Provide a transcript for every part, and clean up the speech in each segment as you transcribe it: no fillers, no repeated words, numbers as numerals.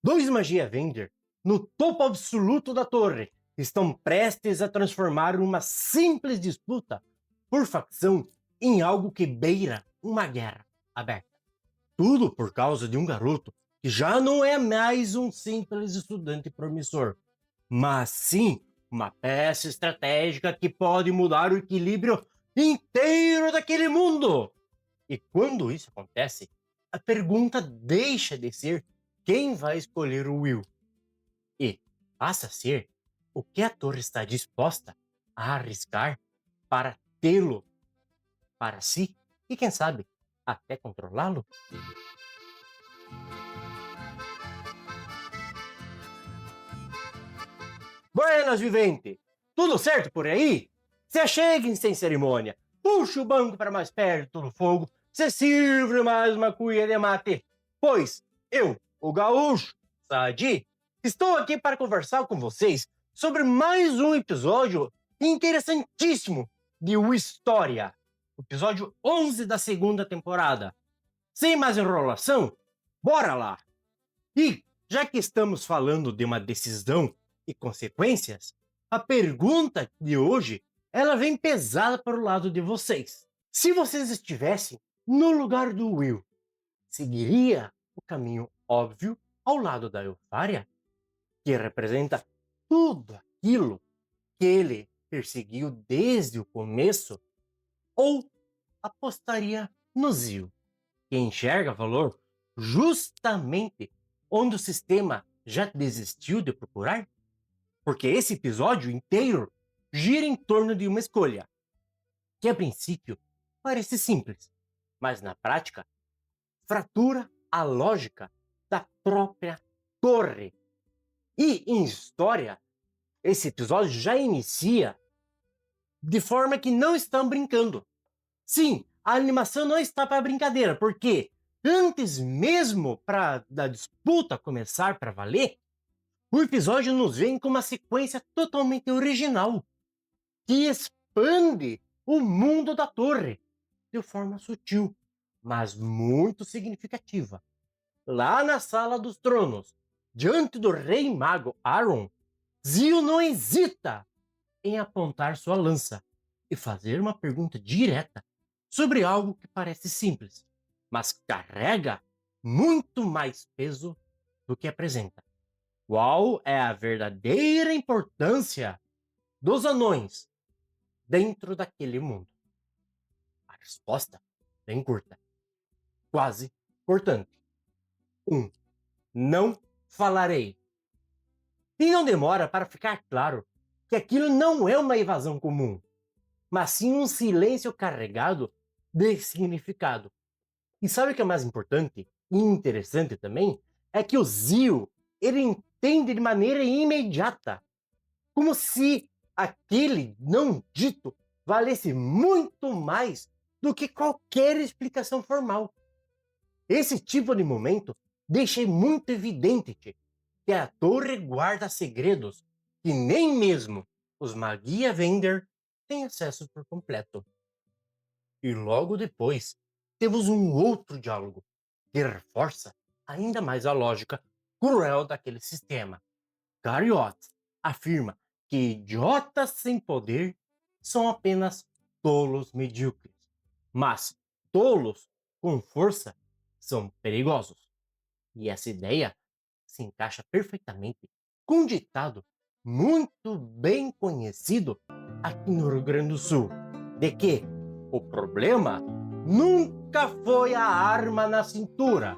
Dois Magia Vender, no topo absoluto da torre, estão prestes a transformar uma simples disputa por facção em algo que beira uma guerra aberta. Tudo por causa de um garoto que já não é mais um simples estudante promissor, mas sim uma peça estratégica que pode mudar o equilíbrio inteiro daquele mundo. E quando isso acontece, a pergunta deixa de ser quem vai escolher o Will e passa a ser o que a torre está disposta a arriscar para tê-lo para si e, quem sabe, até controlá-lo. Buenas, vivente! Tudo certo por aí? Se acheguem sem cerimônia, puxe o banco para mais perto do fogo, se sirva mais uma cuia de mate, pois eu, o gaúcho Sadi, estou aqui para conversar com vocês sobre mais um episódio interessantíssimo de O História, o episódio 11 da segunda temporada. Sem mais enrolação, bora lá! E, já que estamos falando de uma decisão e consequências, a pergunta de hoje, ela vem pesada para o lado de vocês. Se vocês estivessem no lugar do Will, seguiria o caminho óbvio ao lado da Eupharia, que representa tudo aquilo que ele perseguiu desde o começo, ou apostaria no Zio, que enxerga valor justamente onde o sistema já desistiu de procurar? Porque esse episódio inteiro gira em torno de uma escolha, que a princípio parece simples, mas na prática fratura a lógica da própria torre. E em história, esse episódio já inicia de forma que não estão brincando. Sim, a animação não está para brincadeira, porque antes mesmo da disputa começar para valer, o episódio nos vem com uma sequência totalmente original, que expande o mundo da torre de forma sutil, mas muito significativa. Lá na Sala dos Tronos, diante do Rei Mago Aron, Zio não hesita em apontar sua lança e fazer uma pergunta direta sobre algo que parece simples, mas carrega muito mais peso do que apresenta. Qual é a verdadeira importância dos anões dentro daquele mundo? A resposta bem curta, quase cortante. 1. Não falarei. E não demora para ficar claro que aquilo não é uma evasão comum, mas sim um silêncio carregado de significado. E sabe o que é mais importante e interessante também? É que o Zio, ele entende de maneira imediata, como se aquele não dito valesse muito mais do que qualquer explicação formal. Esse tipo de momento deixa muito evidente que a torre guarda segredos que nem mesmo os Magia Vender têm acesso por completo. E logo depois, temos um outro diálogo que reforça ainda mais a lógica cruel daquele sistema. Gariot afirma que idiotas sem poder são apenas tolos medíocres, mas tolos com força são perigosos. E essa ideia se encaixa perfeitamente com um ditado muito bem conhecido aqui no Rio Grande do Sul, de que o problema nunca foi a arma na cintura,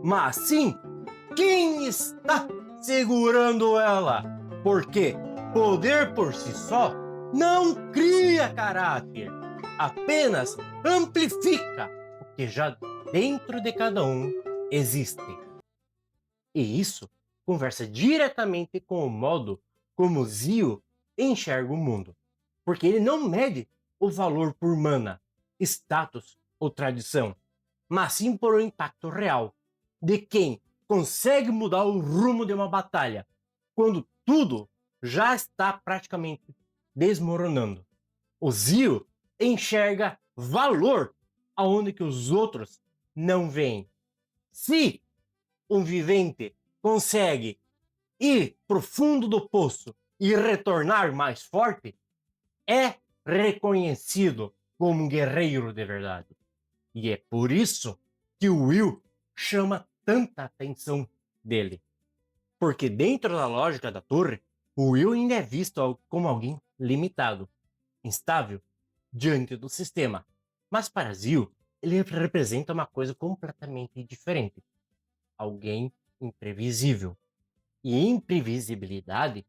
mas sim quem está segurando ela. Porque poder por si só não cria caráter, apenas amplifica o que já dentro de cada um existe. E isso conversa diretamente com o modo como Zio enxerga o mundo, porque ele não mede o valor por mana, status ou tradição, mas sim por um impacto real de quem consegue mudar o rumo de uma batalha quando tudo já está praticamente desmoronando. O Zio enxerga valor aonde que os outros não veem. Se um vivente consegue ir pro fundo do poço e retornar mais forte, é reconhecido como um guerreiro de verdade. E é por isso que o Will chama tanta atenção dele. Porque dentro da lógica da torre, o Will ainda é visto como alguém limitado, instável, diante do sistema. Mas para Zio, ele representa uma coisa completamente diferente. Alguém imprevisível. E imprevisibilidade,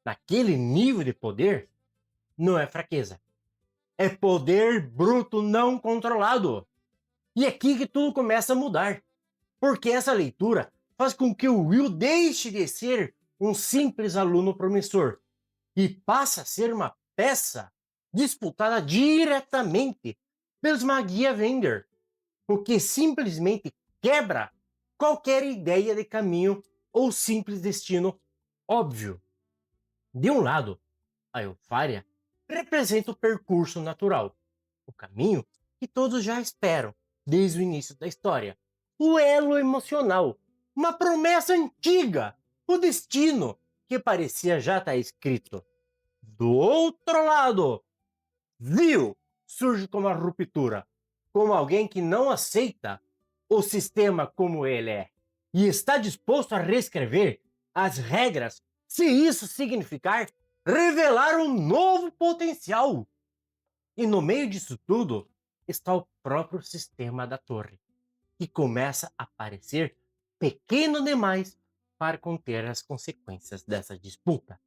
naquele nível de poder, não é fraqueza. É poder bruto não controlado. E é aqui que tudo começa a mudar. Porque essa leitura faz com que o Will deixe de ser um simples aluno promissor e passe a ser uma peça disputada diretamente pelos Magia Vender, o que simplesmente quebra qualquer ideia de caminho ou simples destino óbvio. De um lado, a Eupharia representa o percurso natural, o caminho que todos já esperam desde o início da história, o elo emocional, uma promessa antiga, o destino que parecia já estar escrito. Do outro lado, Zio surge como a ruptura, como alguém que não aceita o sistema como ele é e está disposto a reescrever as regras se isso significar revelar um novo potencial. E no meio disso tudo está o próprio sistema da torre, que começa a parecer pequeno demais para conter as consequências dessa disputa.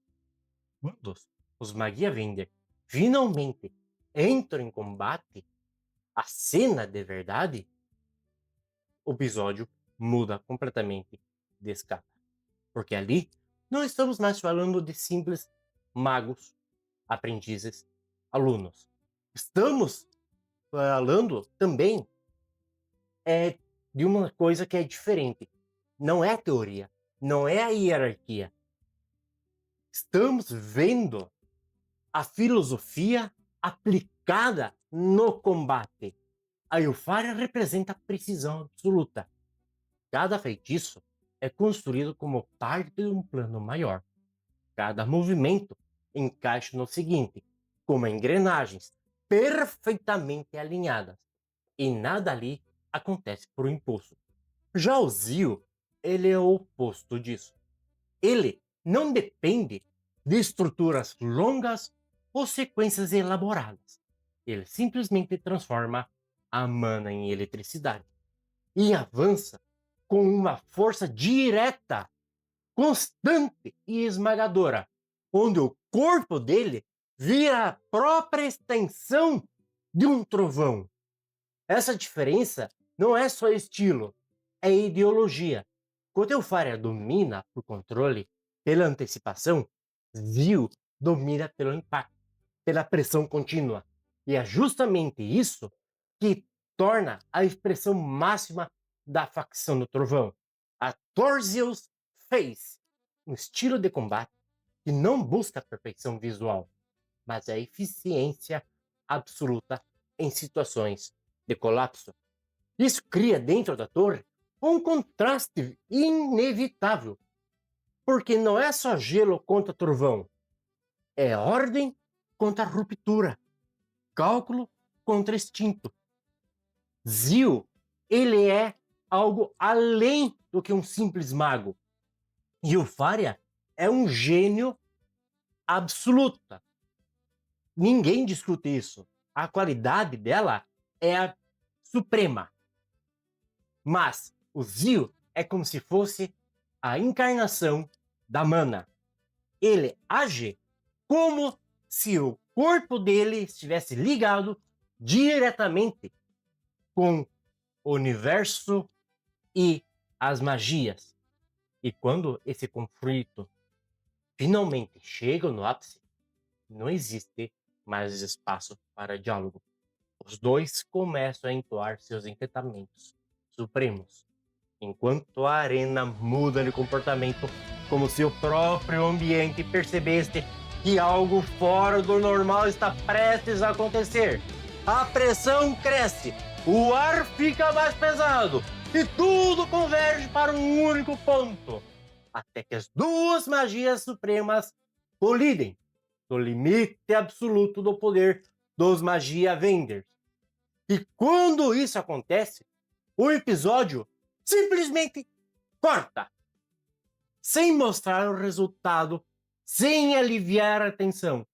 Quando os Magia Vender finalmente entram em combate, a cena de verdade, o episódio muda completamente de escala. Porque ali não estamos mais falando de simples magos, aprendizes, alunos. Estamos falando também de uma coisa que é diferente. Não é teoria, não é a hierarquia. Estamos vendo a filosofia aplicada no combate. A Eupharia representa a precisão absoluta. Cada feitiço é construído como parte de um plano maior. Cada movimento encaixa no seguinte, como engrenagens perfeitamente alinhadas. E nada ali acontece por impulso. Já o Zio, ele é o oposto disso. Ele não depende de estruturas longas ou sequências elaboradas. Ele simplesmente transforma a mana em eletricidade e avança com uma força direta, constante e esmagadora, onde o corpo dele vira a própria extensão de um trovão. Essa diferença não é só estilo, é ideologia. Quando Eupharia domina por controle, pela antecipação, Zio domina pelo impacto, pela pressão contínua. E é justamente isso que torna a expressão máxima da facção do Trovão, a Torziel's Face, um estilo de combate que não busca a perfeição visual, mas a eficiência absoluta em situações de colapso. Isso cria dentro da torre um contraste inevitável, porque não é só gelo contra trovão, é ordem contra ruptura, cálculo contra instinto. Zio, ele é algo além do que um simples mago. E Eupharia é um gênio absoluta. Ninguém discute isso. A qualidade dela é a suprema. Mas o Zio é como se fosse a encarnação da mana. Ele age como se o corpo dele estivesse ligado diretamente com o universo e as magias. E quando esse conflito finalmente chega no ápice, não existe mais espaço para diálogo. Os dois começam a entoar seus encantamentos supremos, enquanto a arena muda de comportamento, como se o próprio ambiente percebesse que algo fora do normal está prestes a acontecer. A pressão cresce, o ar fica mais pesado e tudo converge para um único ponto. até que as duas magias supremas colidem no limite absoluto do poder dos Magia Venders. E quando isso acontece, o episódio simplesmente corta, sem mostrar o resultado, sem aliviar a tensão,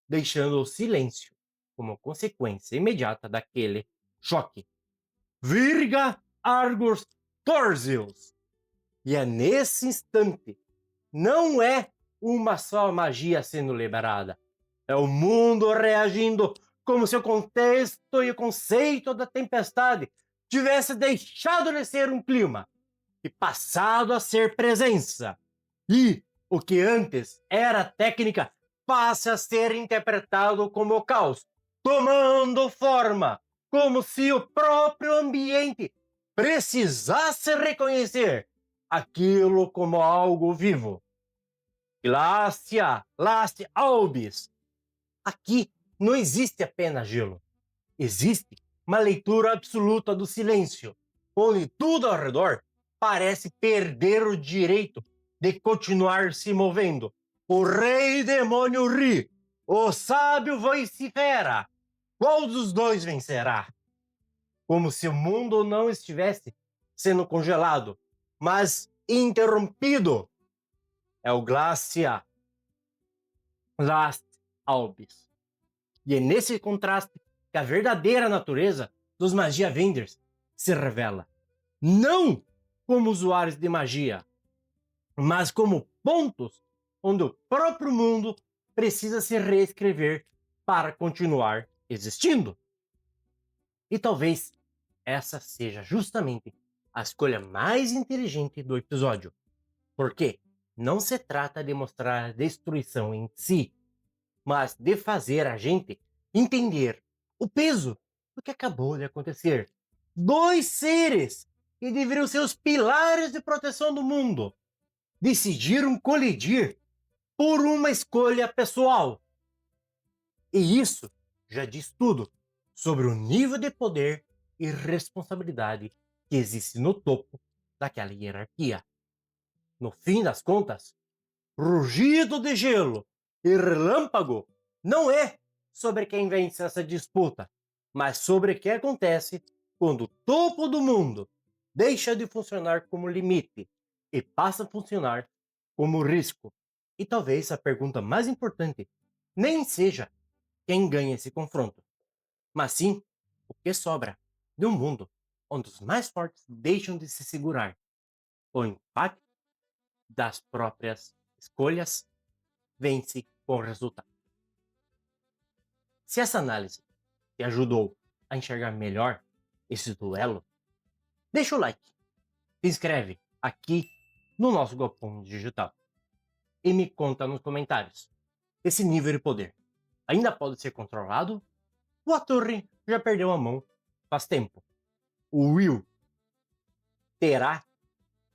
deixando o silêncio como consequência imediata daquele choque. Virga Argus Torzius! E é nesse instante, não é uma só magia sendo liberada, é o mundo reagindo como se o contexto e o conceito da tempestade tivesse deixado de ser um clima e passado a ser presença. E o que antes era técnica passa a ser interpretado como caos, tomando forma, como se o próprio ambiente precisasse reconhecer aquilo como algo vivo. Glacia Last Albis. Aqui não existe apenas gelo. Existe uma leitura absoluta do silêncio, onde tudo ao redor parece perder o direito de continuar se movendo. O rei demônio ri, o sábio vocifera. Qual dos dois vencerá? Como se o mundo não estivesse sendo congelado, mas interrompido. É o Glacia Last Albis. E é nesse contraste que a verdadeira natureza dos Magia Venders se revela. Não como usuários de magia, mas como pontos onde o próprio mundo precisa se reescrever para continuar existindo. E talvez essa seja justamente a escolha mais inteligente do episódio, porque não se trata de mostrar a destruição em si, mas de fazer a gente entender o peso do que acabou de acontecer. Dois seres que deveriam ser os pilares de proteção do mundo decidiram colidir por uma escolha pessoal. E isso já diz tudo sobre o nível de poder e responsabilidade que existe no topo daquela hierarquia. No fim das contas, rugido de gelo e relâmpago não é sobre quem vence essa disputa, mas sobre o que acontece quando o topo do mundo deixa de funcionar como limite e passa a funcionar como risco. E talvez a pergunta mais importante nem seja quem ganha esse confronto, mas sim o que sobra de um mundo onde os mais fortes deixam de se segurar. O impacto das próprias escolhas vence com o resultado. Se essa análise te ajudou a enxergar melhor esse duelo, deixa o like, se inscreve aqui no nosso Galpão Digital e me conta nos comentários. Esse nível de poder ainda pode ser controlado ou a torre já perdeu a mão faz tempo? O Will terá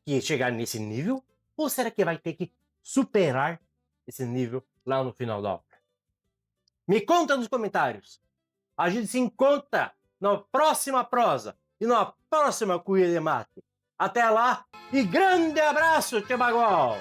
que chegar nesse nível ou será que vai ter que superar esse nível lá no final da obra? Me conta nos comentários. A gente se encontra na próxima prosa e na próxima cuia de mate. Até lá e grande abraço, Tchê Bagol!